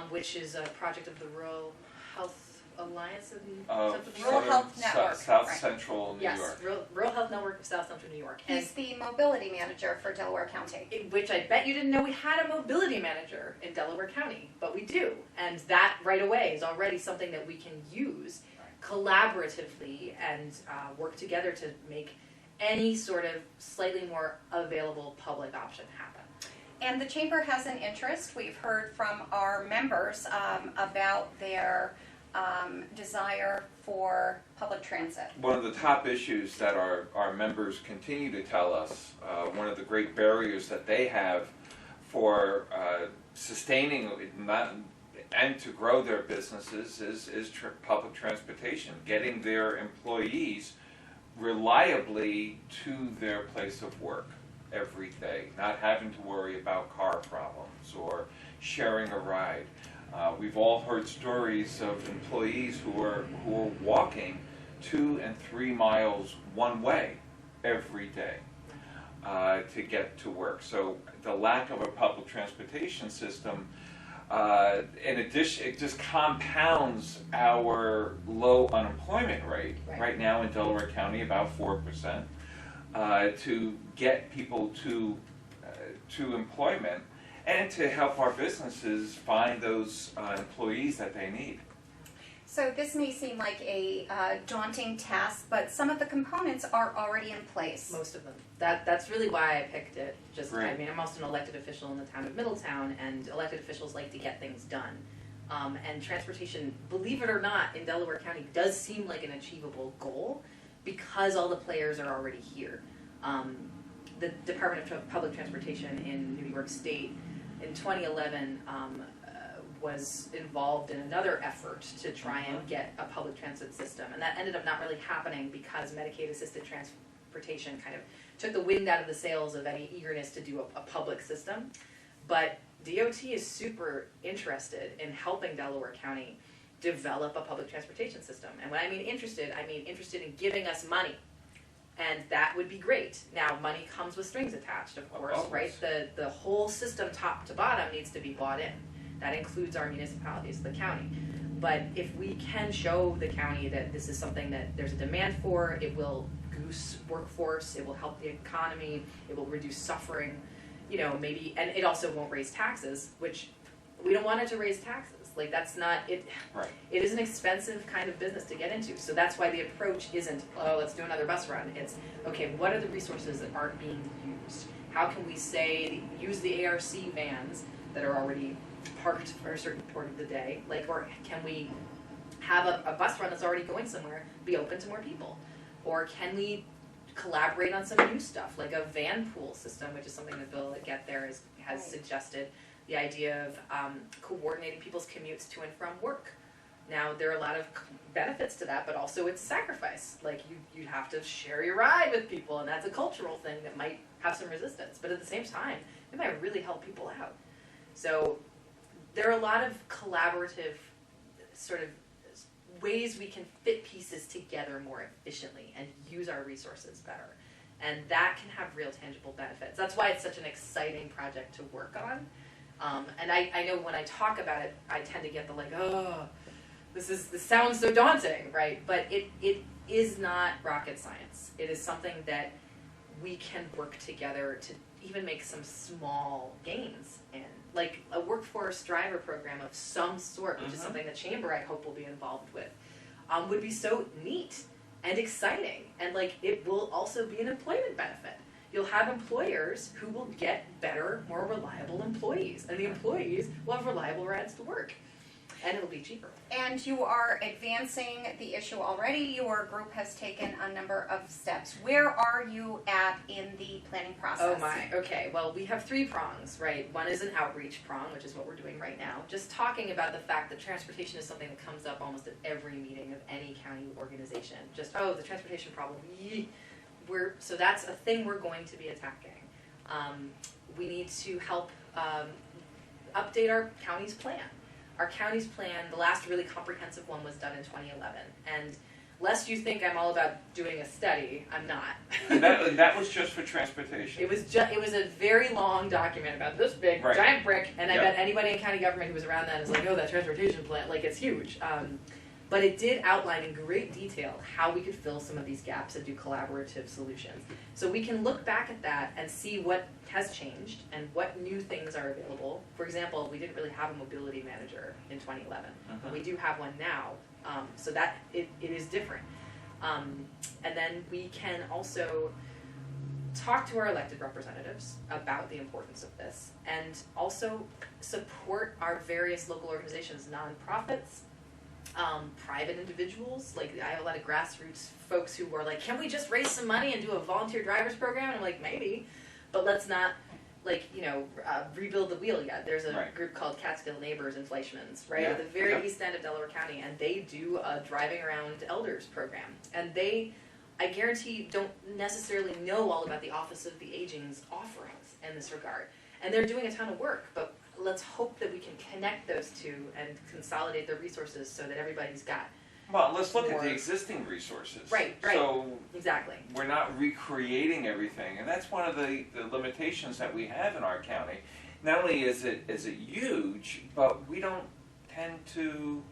Which is a project of the Rural Health Alliance Rural Health Network. South Central New York. Rural Health Network of South Central New York. He's the mobility manager for Delaware County. Which I bet you didn't know we had a mobility manager in Delaware County, but we do. And that right away is already something that we can use collaboratively and work together to make any sort of slightly more available public option happen. And the Chamber has an interest. We've heard from our members about their desire for public transit. One of the top issues that our members continue to tell us, one of the great barriers that they have for sustaining and to grow their businesses is public transportation, getting their employees reliably to their place of work every day, not having to worry about car problems or sharing a ride. We've all heard stories of employees who are walking 2 and 3 miles one way every day to get to work. So the lack of a public transportation system In addition, it just compounds our low unemployment rate. Right now in Delaware County, about 4%, to get people to employment and to help our businesses find those employees that they need. So this may seem like a daunting task, but some of the components are already in place. Most of them. That's really why I picked it. Right. I mean, I'm also an elected official in the town of Middletown, and elected officials like to get things done. And transportation, believe it or not, in Delaware County does seem like an achievable goal because all the players are already here. The Department of Public Transportation in New York State in 2011 was involved in another effort to try and get a public transit system, and that ended up not really happening because Medicaid-assisted transportation kind of took the wind out of the sails of any eagerness to do a public system. But DOT is super interested in helping Delaware County develop a public transportation system. And when I mean interested in giving us money. And that would be great. Now, money comes with strings attached, of course, right? The whole system, top to bottom, needs to be bought in. That includes our municipalities, the county. But if we can show the county that this is something that there's a demand for, it will goose workforce, it will help the economy, it will reduce suffering, maybe, and it also won't raise taxes, which we don't want it to raise taxes. Like, that's not it. Right. It is an expensive kind of business to get into. So that's why the approach isn't, oh, let's do another bus run. It's, okay, what are the resources that aren't being used? How can we use the ARC vans that are already parked for a certain part of the day? Like, or can we have a bus run that's already going somewhere be open to more people? Or can we collaborate on some new stuff, like a van pool system, which is something that Bill at Get There has suggested. The idea of coordinating people's commutes to and from work. Now, there are a lot of benefits to that, but also it's sacrifice. Like, you have to share your ride with people, and that's a cultural thing that might have some resistance. But at the same time, it might really help people out. So there are a lot of collaborative sort of ways we can fit pieces together more efficiently and use our resources better. And that can have real tangible benefits. That's why it's such an exciting project to work on. And I know when I talk about it, I tend to get the like, oh, this sounds so daunting, right? But it is not rocket science. It is something that we can work together to even make some small gains in. Like a workforce driver program of some sort, which is something the chamber I hope will be involved with, would be so neat and exciting. And like it will also be an employment benefit. You'll have employers who will get better, more reliable employees. And the employees will have reliable rides to work. And it'll be cheaper. And you are advancing the issue already. Your group has taken a number of steps. Where are you at in the planning process? Oh my, okay. Well, we have 3 prongs, right? One is an outreach prong, which is what we're doing right now. Just talking about the fact that transportation is something that comes up almost at every meeting of any county organization. Just, oh, the transportation problem. So that's a thing we're going to be attacking. We need to help update our county's plan. Our county's plan, the last really comprehensive one was done in 2011. And lest you think I'm all about doing a study, I'm not. And that was just for transportation. It was a very long document about this big giant brick, and I bet anybody in county government who was around then is like, oh, that transportation plan, like it's huge. But it did outline in great detail how we could fill some of these gaps and do collaborative solutions. So we can look back at that and see what has changed and what new things are available. For example, we didn't really have a mobility manager in 2011. But we do have one now, so that it is different. And then we can also talk to our elected representatives about the importance of this and also support our various local organizations, nonprofits, private individuals. Like I have a lot of grassroots folks who are like, can we just raise some money and do a volunteer drivers program? And I'm like, maybe, but let's not rebuild the wheel yet. There's a group called Catskill Neighbors and Fleischmann's, at the very east end of Delaware County, and they do a driving around elders program. And they, I guarantee, don't necessarily know all about the Office of the Aging's offerings in this regard. And they're doing a ton of work, but let's hope that we can connect those two and consolidate the resources so that everybody's got. Well, let's look at the existing resources. Right. So exactly. We're not recreating everything, and that's one of the limitations that we have in our county, not only is it huge, but we don't tend to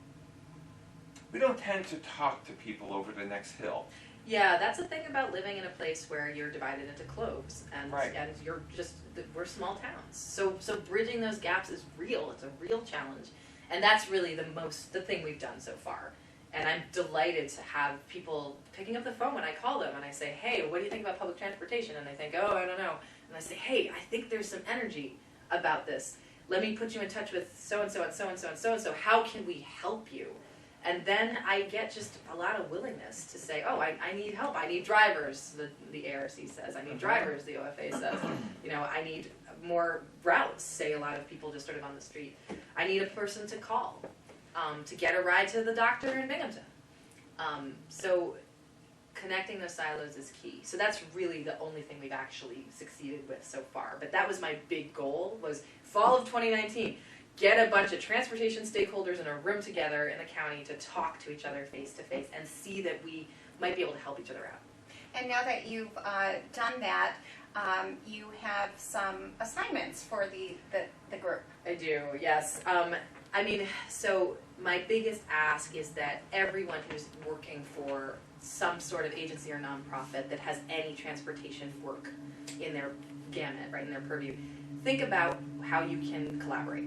talk to people over the next hill. Yeah, that's the thing about living in a place where you're divided into cloves, and Right. and we're small towns. So bridging those gaps is real. It's a real challenge, and that's really the thing we've done so far. And I'm delighted to have people picking up the phone when I call them and I say, hey, what do you think about public transportation? And they think, oh, I don't know. And I say, hey, I think there's some energy about this. Let me put you in touch with so-and-so and so-and-so and so-and-so. How can we help you? And then I get just a lot of willingness to say, oh, I need help. I need drivers, the ARC says. I need drivers, the OFA says. I need more routes, say a lot of people just sort of on the street. I need a person to call to get a ride to the doctor in Binghamton. So connecting those silos is key. So that's really the only thing we've actually succeeded with so far. But that was my big goal, was fall of 2019. Get a bunch of transportation stakeholders in a room together in the county to talk to each other face to face and see that we might be able to help each other out. And now that you've done that, you have some assignments for the group. I do, yes. So my biggest ask is that everyone who's working for some sort of agency or nonprofit that has any transportation work in their gamut, right, in their purview, think about how you can collaborate.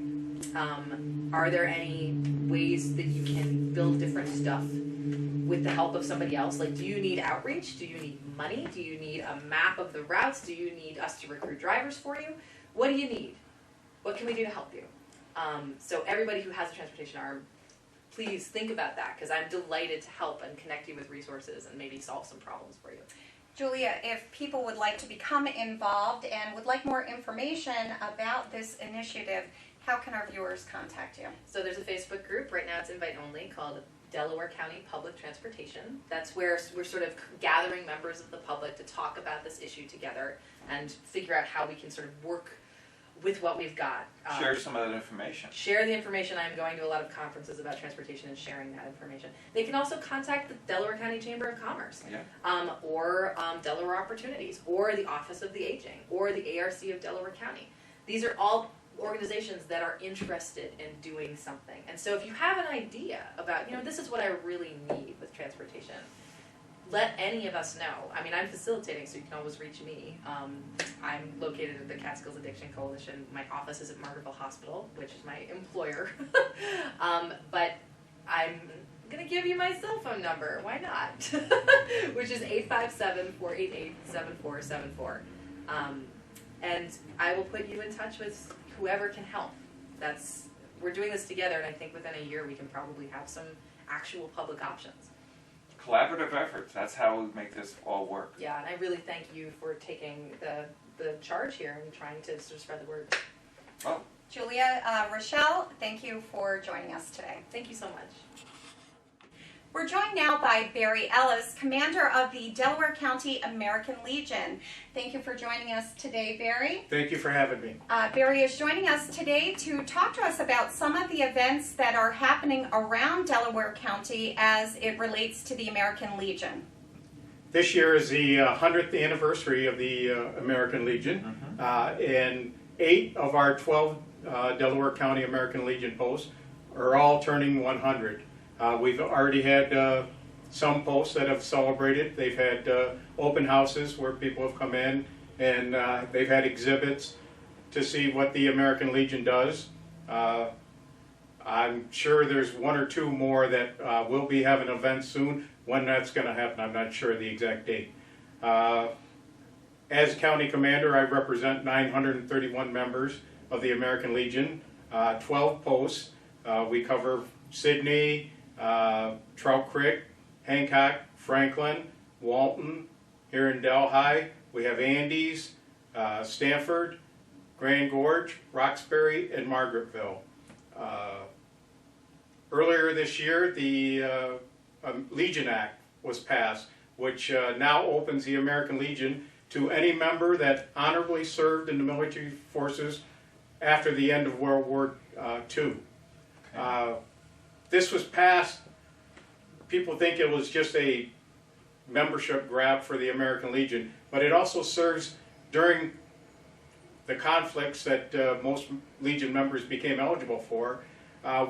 Are there any ways that you can build different stuff with the help of somebody else? Like, do you need outreach? Do you need money? Do you need a map of the routes? Do you need us to recruit drivers for you? What do you need? What can we do to help you? So everybody who has a transportation arm, please think about that, because I'm delighted to help and connect you with resources and maybe solve some problems for you. Julia, if people would like to become involved and would like more information about this initiative, how can our viewers contact you? So there's a Facebook group, right now it's invite only, called Delaware County Public Transportation. That's where we're sort of gathering members of the public to talk about this issue together and figure out how we can sort of work with what we've got. Share some of that information. Share the information. I'm going to a lot of conferences about transportation and sharing that information. They can also contact the Delaware County Chamber of Commerce, or Delaware Opportunities, or the Office of the Aging, or the ARC of Delaware County. These are all organizations that are interested in doing something. And so if you have an idea about, this is what I really need with transportation, let any of us know. I mean, I'm facilitating, so you can always reach me. I'm located at the Catskill Addiction Coalition. My office is at Margaretville Hospital, which is my employer. But I'm going to give you my cell phone number. Why not? Which is 857-488-7474. And I will put you in touch with whoever can help. We're doing this together, and I think within a year we can probably have some actual public options. Collaborative efforts, that's how we make this all work. Yeah, and I really thank you for taking the charge here and trying to sort of spread the word. Well, Julia Reischel, thank you for joining us today. Thank you so much. We're joined now by Barry Ellis, commander of the Delaware County American Legion. Thank you for joining us today, Barry. Thank you for having me. Barry is joining us today to talk to us about some of the events that are happening around Delaware County as it relates to the American Legion. This year is the 100th anniversary of the American Legion, and 8 of our 12 Delaware County American Legion posts are all turning 100. We've already had some posts that have celebrated. They've had open houses where people have come in, and they've had exhibits to see what the American Legion does. I'm sure there's 1 or 2 more that will be having events soon. When that's going to happen, I'm not sure the exact date. As county commander, I represent 931 members of the American Legion, 12 posts. We cover Sydney, Trout Creek, Hancock, Franklin, Walton, here in Delhi. We have Andes, Stanford, Grand Gorge, Roxbury, and Margaretville. Earlier this year, the Legion Act was passed, which now opens the American Legion to any member that honorably served in the military forces after the end of World War II. This was passed, people think it was just a membership grab for the American Legion, but it also serves during the conflicts that most Legion members became eligible for,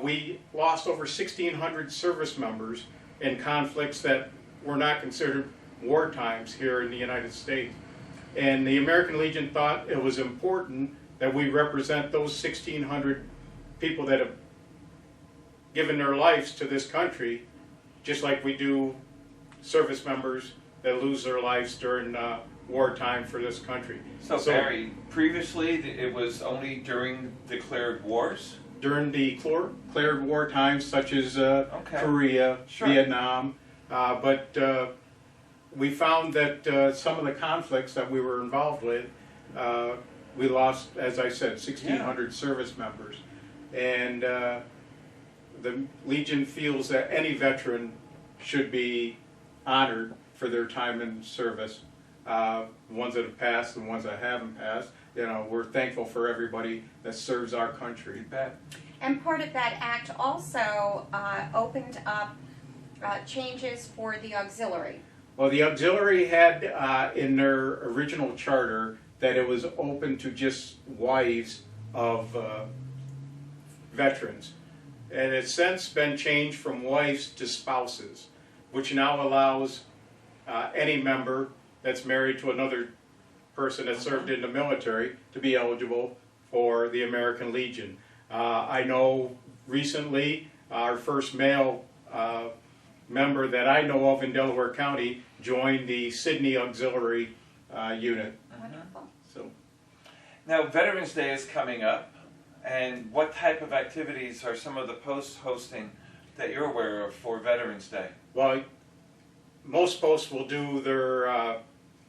we lost over 1,600 service members in conflicts that were not considered war times here in the United States. And the American Legion thought it was important that we represent those 1,600 people that have given their lives to this country, just like we do service members that lose their lives during wartime for this country. So Barry, previously it was only during declared wars? During the declared war times, such as Korea, Sure. Vietnam, but we found that some of the conflicts that we were involved with, we lost, as I said, 1,600 service members. And the Legion feels that any veteran should be honored for their time in service. The ones that have passed, the ones that haven't passed, you know, we're thankful for everybody that serves our country. You bet. And part of that act also opened up changes for the auxiliary. Well, the auxiliary had in their original charter that it was open to just wives of veterans. And it's since been changed from wives to spouses, which now allows any member that's married to another person that served in the military to be eligible for the American Legion. I know recently our first male member that I know of in Delaware County joined the Sydney Auxiliary unit. Wonderful. So, Now, Veterans Day is coming up, and what type of activities are some of the posts hosting that you're aware of for Veterans Day? well, most posts will do their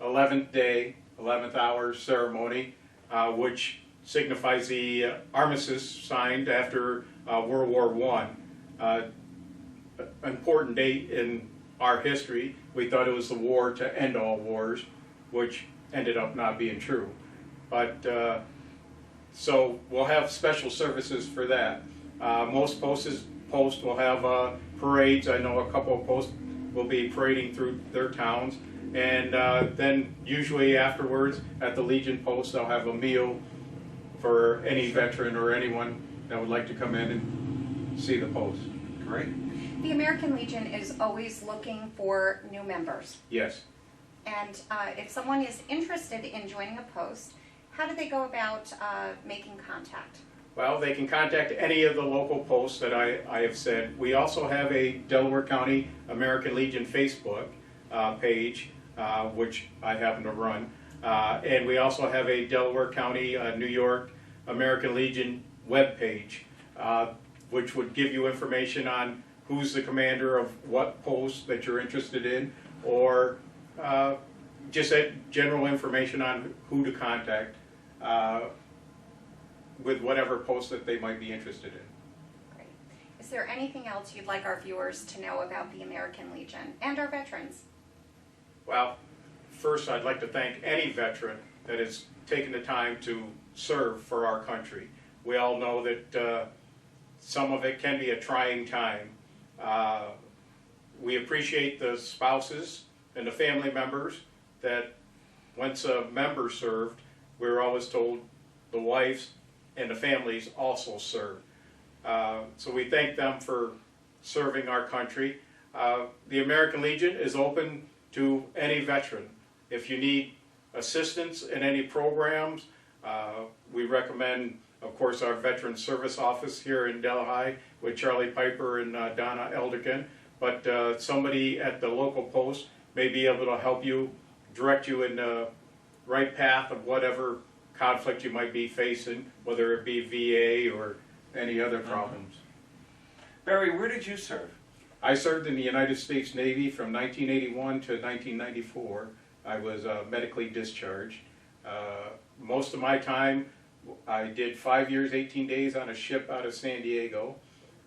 11th day, 11th hour ceremony, which signifies the armistice signed after World War I. Important date in our history. We thought it was the war to end all wars, which ended up not being true. But so we'll have special services for that. Most posts will have parades. I know a couple of posts will be parading through their towns, and then usually afterwards at the Legion post they'll have a meal for any veteran or anyone that would like to come in and see the post. Great. The American Legion is always looking for new members. Yes. And if someone is interested in joining a post, how do they go about making contact? Well, they can contact any of the local posts that I have said. We also have a Delaware County American Legion Facebook page, which I happen to run. And we also have a Delaware County, New York American Legion web page, which would give you information on who's the commander of what post that you're interested in, or just general information on who to contact with whatever post that they might be interested in. Great. Is there anything else you'd like our viewers to know about the American Legion and our veterans? Well, first I'd like to thank any veteran that has taken the time to serve for our country. We all know that some of it can be a trying time. We appreciate the spouses and the family members that once a member served, we were always told the wives and the families also served. So we thank them for serving our country. The American Legion is open to any veteran. If you need assistance in any programs, we recommend, of course, our Veteran Service Office here in Delhi with Charlie Piper and Donna Elderkin, but somebody at the local post may be able to help you, direct you in the right path of whatever conflict you might be facing, whether it be VA or any other problems. Barry, where did you serve? I served in the United States Navy from 1981 to 1994. I was medically discharged. Most of my time, I did 5 years, 18 days on a ship out of San Diego,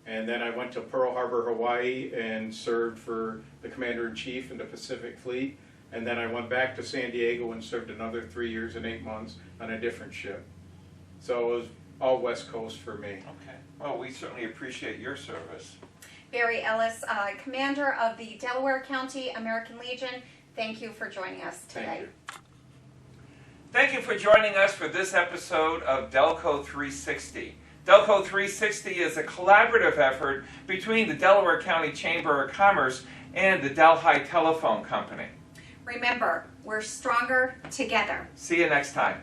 and then I went to Pearl Harbor, Hawaii, and served for the Commander-in-Chief in the Pacific Fleet. And then I went back to San Diego and served another 3 years and 8 months on a different ship. So it was all West Coast for me. Okay. Well, we certainly appreciate your service. Barry Ellis, Commander of the Delaware County American Legion, thank you for joining us today. Thank you. Thank you for joining us for this episode of DelCo 360. DelCo 360 is a collaborative effort between the Delaware County Chamber of Commerce and the Delhi Telephone Company. Remember, we're stronger together. See you next time.